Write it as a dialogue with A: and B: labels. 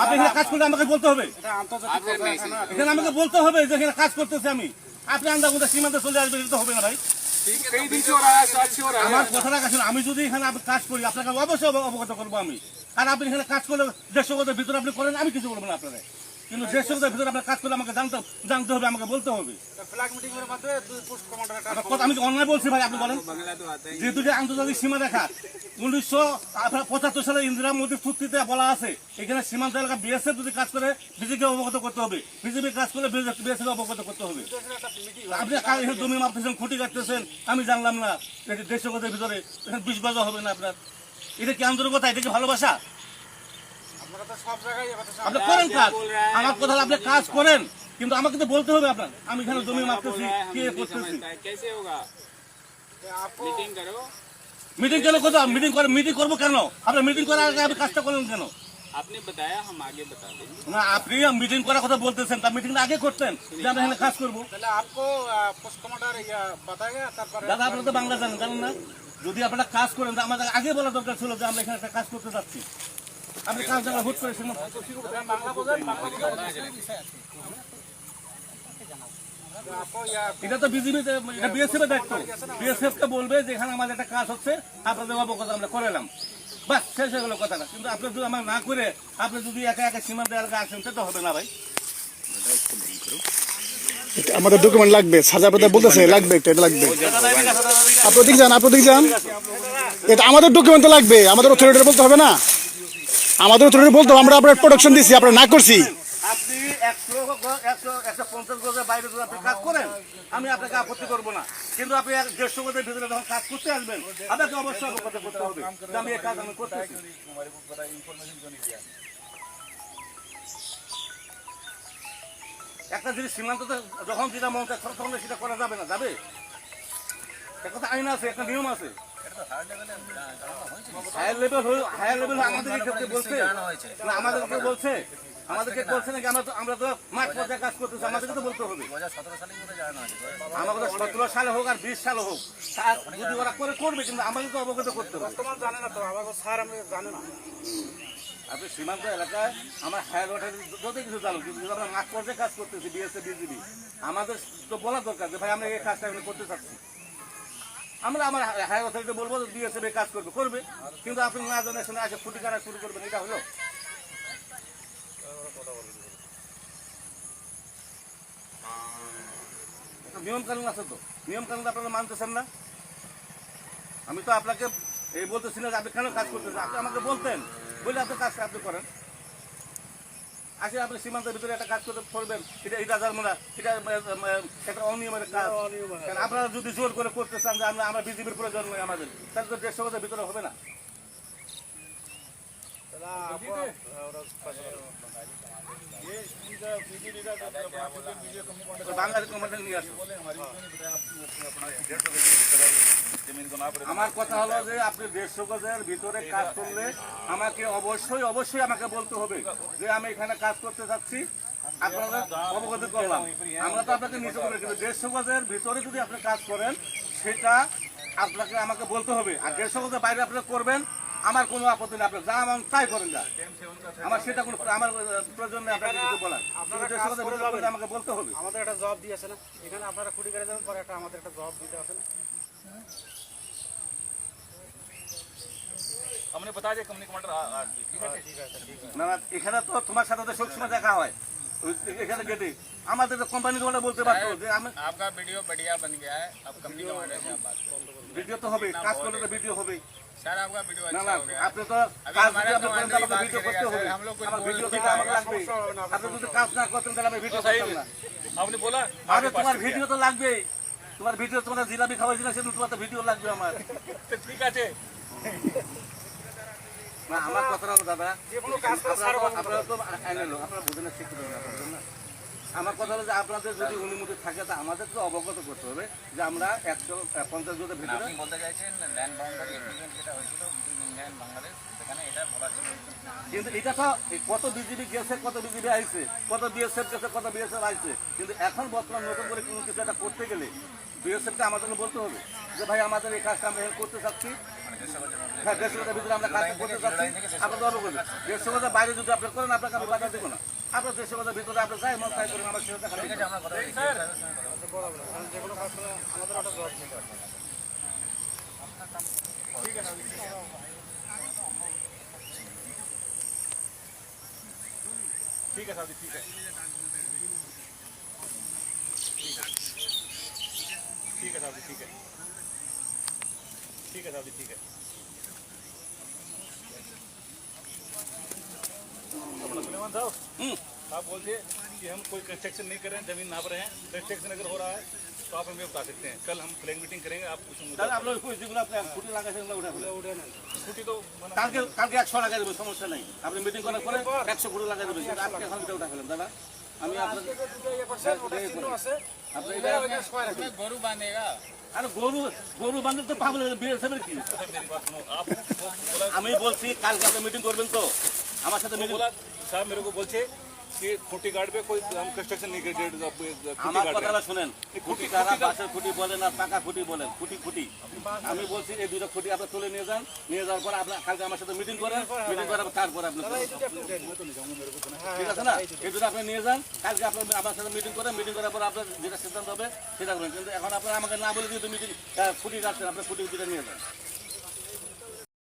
A: আপনি এখানে কাজ করলে আমাকে বলতে হবে, এখানে আমাকে বলতে হবে যে এখানে কাজ করতেছে আমি। আপনি আন্দাজে সীমান্তে চলে আসবেন, এটা তো হবে না ভাই। আমার কথাটা কাছে আমি যদি এখানে কাজ করি আপনাকে অবশ্যই অবগত করবো আমি। আর আপনি এখানে কাজ করলে 150 গজের ভিতরে আপনি করেন, আমি কিছু বলবো না আপনারা। কিন্তু 150 গজের ভিতরে আপনার কাজ করলে আমাকে জানতে হবে, আমাকে বলতে হবে। আমি অন্যায় বলছি ভাই, আপনি বলেন। যেহেতু যে আন্তর্জাতিক সীমা রেখা 1975 সালে ইন্দিরা মোদীর চুক্তিতে বলা আছে, এখানে সীমান্ত এলাকা বিএসএফ যদি কাজ করে বিজেপিকে অবগত করতে হবে, বিজেপি কাজ করলে বিএসএফ অবগত করতে হবে। আপনি এখানে জমি মাপতেছেন, খুঁটি কাটতেছেন, আমি জানলাম না। 150 গজের ভিতরে 20 গজ হবে না আপনার। এটা কি আন্তরিকতা? এটা কি ভালোবাসা? আপনি করেন কাজ, আমার কথা আপনি কাজ করেন, কিন্তু আমাকে তো বলতে হবে আপনার। আমি এখানে জমি মাপতেছি, কি করতেছি। মিটিং কেন করবো? মিটিং করবো কেন? আপনি মিটিং করার আগে আপনি কাজটা করলেন কেন?
B: आपने बताया हम आगे बता देंगे
A: না, আপনি মিটিং করার কথা বলতেছেন, তা মিটিংটা আগে করতেন যে আমরা এখানে কাজ করবো। দাদা আপনারা তো বাংলা জানেন না? যদি আপনারা কাজ করেন আমাদের আগে বলা দরকার ছিল যে আমরা এখানে একটা কাজ করতে যাচ্ছি। আপনি কাজ জায়গা হুট করেছেন। এটা তো বিজেপি, এটা বিএসএফ এর দায়িত্ব। বিএসএফ কে বলবে যে এখানে আমাদের একটা কাজ হচ্ছে, আপনাদের অবগত আমরা করালাম, বাস শেষ হয়ে গেল কথাটা। কিন্তু আপনি যদি আমার না করে আপনি যদি একা একা সীমান্ত এলাকা আসেন, সেটা হবে না ভাই।
C: আমাদের ডকুমেন্ট লাগবে, সাজা পেতে বলতেছে লাগবে, এটা লাগবে। আপনি দিক যান, এটা আমাদের ডকুমেন্ট তো লাগবে, আমাদের অথরিটি বলতে হবে না? আমাদের অথরিটি বলতে হবে আমরা আপনার প্রোডাকশন দিচ্ছি, আপনারা না করছি।
A: আপনি 150 গজের বাইরে যদি আপনি কাজ করেন, আমি আপনাকে আপত্তি করবো না। কিন্তু আপনি 150 গজের ভিতরে যখন কাজ করতে আসবেন, আপনাকে অবশ্যই অবগত করতে হবে যে আমি এই কাজ আমি করতেছি। একটা জিনিস সীমান্ততে যখন যেটা মন চায় তখন সেটা করা যাবে না, যাবে? একটা আইন আছে, একটা নিয়ম আছে। হায়ার লেভেল আমাদেরকে বলছে না, আমাদেরকে বলছে নাকি? আমরা তো মাঠ পর্যায়ে কাজ করতেছি, আমাদেরকে তো বলতে হবে। আমাদের 17 সালে হোক আর 20 সালে হোক, যদি ওরা করবে, কিন্তু আমাদের তো অবগত করতে হবে।
D: জানে না তো আমাকে স্যার, আমি জানি না।
A: আপনি সীমান্ত এলাকায় আমার হায়ার অথরিটি যত কিছু জানো, কিন্তু আমরা মাঠ পর্যায়ে কাজ করতেছি, বিএসএফ বিজিবি, আমাদের তো বলা দরকার যে ভাই আমরা এই কাজটা করতে চাচ্ছি। আমরা আমার হায়ার অথরিটি বলবো বিএসএফ কাজ করবে, কিন্তু আপনি না জানার শুনে আসে খুঁটি কাটা শুরু করবেন, এটা হলো? নিয়ম কানুন আছে তো, নিয়ম কানুন আপনারা মানতেছেন না। আমি তো আপনাকে এই বলতেছি না যে আপনি কেন কাজ করতেছেন, আপনি আমাকে বলতেন, বলে আপনি কাজটা আপনি করেন। আসলে আপনি সীমান্তের ভিতরে একটা কাজ করতে করবেন, এটা জানবো না, এটা একটা অনিয়মের কাজ। আপনারা যদি জোর করে করতে চান যে আমরা বিজেপির প্রয়োজন নয় আমাদের, তাহলে তো 150 গজের ভিতরে হবে না। আমার কথা হলো যে আপনি 150 গজের ভিতরে কাজ করলে আমাকে অবশ্যই আমাকে বলতে হবে যে আমি এখানে কাজ করতে যাচ্ছি, আপনারা অবগত করলাম। আমরা তো আপনাকে নিচে করে, কিন্তু 150 গজের ভিতরে যদি আপনি কাজ করেন সেটা আপনাকে আমাকে বলতে হবে। আর 150 গজের বাইরে আপনি করবেন, আমার কোনো আপত্তি নেই, আপনি যা আমার তাই করেন না, আমার সেটা কোনো আমার প্রয়োজন নেই আপনাকে কিছু বলার। আমাকে বলতে হবে।
D: আমাদের একটা জব দিয়েছে না, এখানে আপনারা খুঁটি করে যাবেন, পরে আমাদের একটা জব দিতে আছে না।
B: हमने बता दिया कंपनी कमांडर ठीक है
A: না না, এখানে তো তোমার সাথে তো সবসময় দেখা হয়, এখানে গেটে আমাদের তো কোম্পানি ওরা বলতে পারতো যে আমি
B: आपका वीडियो बढ़िया बन गया है, अब कंपनी कमांडर से आप बात करो।
A: ভিডিও তো হবে, কাজ করলে তো ভিডিও হবে।
B: सर आपका वीडियो
A: না
B: अच्छा
A: না,
B: हो गया।
A: আপনি তো কাজ যদি আপনি করেন তাহলে
B: बात
A: ভিডিও
B: करेगा
A: করতে হবে।
B: सर, हम लोग कुछ
A: আমার
B: बोल
A: ভিডিও
B: नहीं
A: তো আমার
B: पाएंगे।
A: লাগবে। আপনি যদি কাজ না করতেন তাহলে আমি ভিডিও করতাম না।
B: आपने बोला
A: আরে তোমার ভিডিও তো লাগবেই, তোমার ভিডিও, তোমার জিলাপি খাওয়াইছি না সেদিন, তোমার তো ভিডিও লাগবে আমার।
B: तो ठीक है
A: না, আমার কথা হলো দাদা,
D: যে কোনো কাজ করে স্যার
A: আপনারা তো আইনের লোক, আপনারা বুঝেন না, শিক্ষিত না। আমার কথা হলো যে আপনাদের যদি অনুমতি থাকে তা আমাদের তো অবগত করতে হবে যে আমরা 150 গজের ভিতরে।
B: আপনি বলতে চাইছেন ল্যান্ড বাউন্ডারি এগ্রিমেন্ট যেটা হয়েছিল বিটুইন ইন্ডিয়া এন্ড বাংলাদেশ, সেখানে এটা বলা ছিল।
A: কিন্তু এটা তো কত বিজিবি গেছে, কত বিজিবি আইছে, কত বিএসএফ গেছে, কত বিএসএফ আইছে, কিন্তু এখন বর্তমান নতুন করে কোনো কিছু একটা করতে গেলে বিএসএফকে আমাদেরকে বলতে হবে যে ভাই আমাদের এই কাজটা আমরা করতে চাচ্ছি। হ্যাঁ 150 গজের ভিতরে আমরা কাজ করতে চাচ্ছি, আপনাদের অবগত 150 গজের বাইরে যদি আপনি করেন আপনাকে আমি বাধা দেবো না। আপনার 150 গজের ভিতরে আপনি যাই মন তাই করেন, আমার সাথে দেখা
B: ঠিক আছে, আমরা কথা বলছি।
D: কারণ যে কোনো কাজ করে আমাদের একটা জবাব দিতে হবে।
A: ঠিক আছে, ঠিক আছে, ठीक है साहब जी, ठीक है, ठीक है साहब जी, ठीक है। अपना सुलेमान साहब आप बोलते कि हम कोई कंस्ट्रक्शन नहीं कर रहे हैं, जमीन नाप रहे हैं, कंस्ट्रक्शन अगर हो रहा है तो आप हमें बता सकते हैं। कल हम फ्लैग मीटिंग करेंगे, आप कुछ आप लोग कुछ दिनों अपने छुट्टी लगा से उठे छुट्टी तो কালকে 100 লাগাই দেবো, সমস্যা নাই। আপনি মিটিং করার পরে 100 ফুটি লাগাই দেবেন, কিন্তু আপনি এখন উঠা ফেলেন দাদা। আমি আপনাকে
B: গরু বাঁধেগা
A: আরে গরু বান্ধব তো পাগল বিএসএফের কি? আমি বলছি কালকে আপনি মিটিং করবেন তো আমার সাথে মিটিং।
E: साहब मेरे को बोलছে कि खुटी गार्ड पे कोई हम कंस्ट्रक्शन नहीं कर
A: আমার কথাটা শুনেন, খুঁটি কারা বাঁশের খুঁটি বলেন আর পাকা খুঁটি বলেন, খুঁটি আমি বলছি এই দুটো খুঁটি আপনি তুলে নিয়ে যান, নিয়ে যাওয়ার পর আপনার কালকে আমার সাথে মিটিং করেন, মিটিং করার তারপর আপনি ঠিক আছে না, এই দুটো আপনি নিয়ে যান, কালকে আপনি আমার সাথে মিটিং করেন, মিটিং করার পর আপনার যেটা সিদ্ধান্ত হবে সেটা করবেন। কিন্তু এখন আপনারা আমাকে না বলে যেহেতু মিটিং খুঁটি কাটছেন, আপনার খুঁটি দুটো নিয়ে যান।